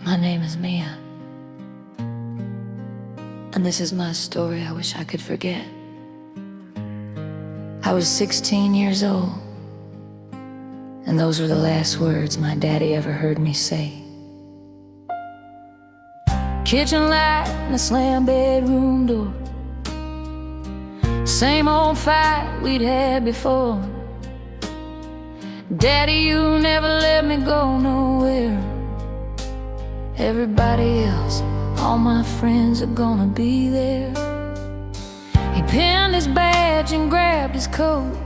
My name is Mia, and this is my story I wish I could forget. I was 16 years old, and those were the last words my daddy ever heard me say. Kitchen light and a slam bedroom door, same old fight we'd had before. Daddy, you never let me go nowhere. Everybody else, all my friends are gonna be there. He pinned his badge and grabbed his coat.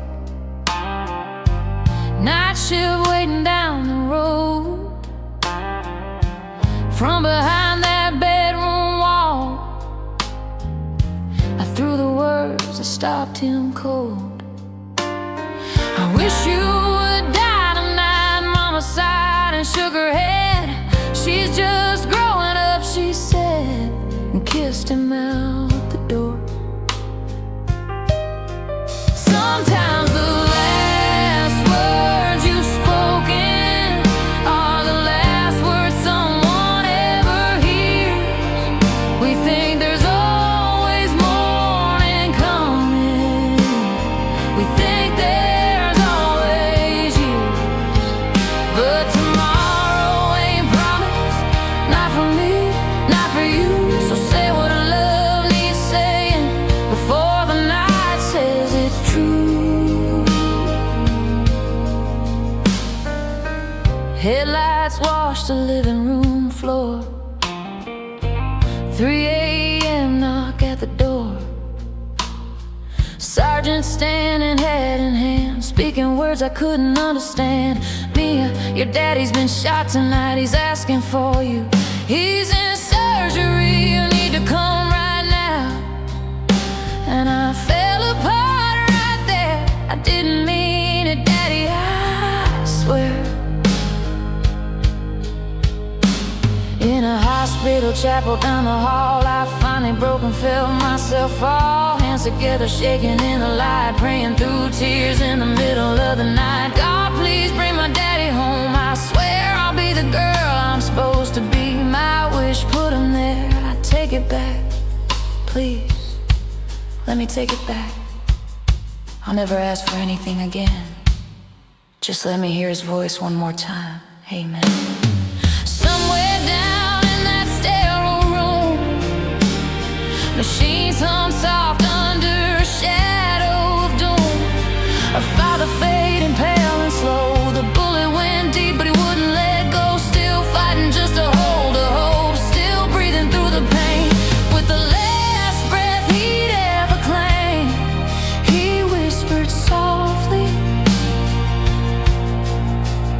Night shift waiting down the road. From behind that bedroom wall, I threw the words that stopped him cold. I wish you would die tonight. Mama sighed and shook her head. She's just growing up, she said, and kissed him out the door. Sometimes the last words you've spoken are the last words someone ever hears. We think there's always morning coming. We think there's always you, but tomorrow ain't promised. Not for me, not for you. So say what love needs saying before the night says it's true. Headlights wash the living room floor. 3 a.m. knock at the door. Sergeant standing head in hand, speaking words I couldn't understand. Mia, your daddy's been shot tonight. He's asking for you. He's in surgery. You need to come right now. And I fell apart right there. I didn't mean it, Daddy, I swear. In a hospital chapel down the hall, I finally broke and felt myself fall. Hands together, shaking in the light, praying through tears in the middle of the night. God, please bring my daddy home. I swear I'll be the girl I'm supposed to be. My wish, put him there. I take it back. Please, let me take it back. I'll never ask for anything again. Just let me hear his voice one more time. Amen. Somewhere down in that sterile room, machines hum soft under a shadow of doom. A father fading pale and slow. The bullet went deep, but he wouldn't let go. Still fighting just to hold a hope. Still breathing through the pain. With the last breath he'd ever claim, he whispered softly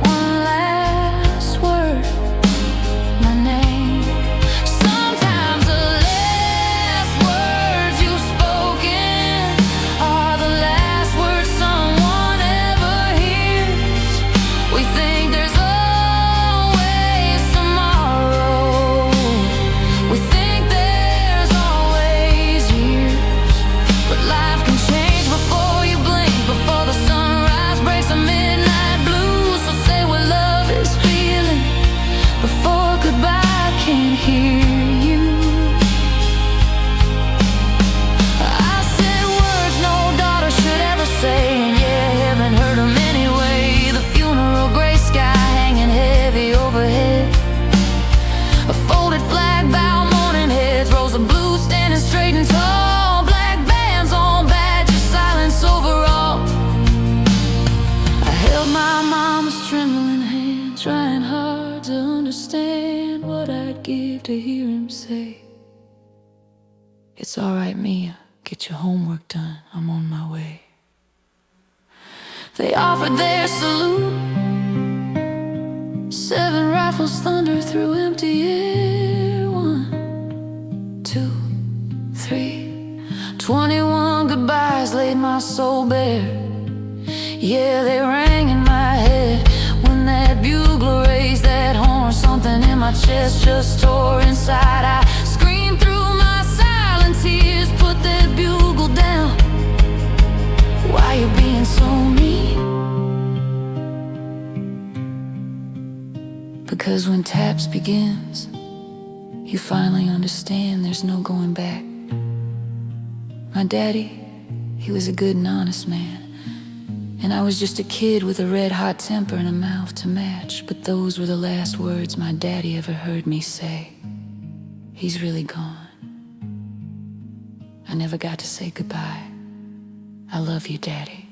one last word, my name. Sometimes the last words you've spoken are the last words someone ever hears. We think there's always tomorrow. We think there's always years. But life can change before you blink, before the sunrise breaks the midnight blues. So say what love is feeling before goodbye can't hear you. I said words no daughter should ever say, and yeah, heaven heard them anyway. The funeral gray sky hanging heavy overhead. A folded flag bow, morning heads, rows of blue standing straight and tall. Black bands on badges, silence overall. I held my mama's trembling hand, trying hard to understand what I'd give to hear him say, "It's all right, Mia, get your homework done, I'm on my way." They offered their salute. 7 rifles thunder through empty air. 1, 2, 3. 21 goodbyes laid my soul bare. Yeah, they rang in my head when that bugler raised that horn. Something in my chest just tore inside. I screamed through my silent tears, put that bugle down. Why you being so mean? Because when taps begins, you finally understand there's no going back. My daddy, he was a good and honest man, and I was just a kid with a red-hot temper and a mouth to match. But those were the last words my daddy ever heard me say. He's really gone. I never got to say goodbye. I love you, Daddy.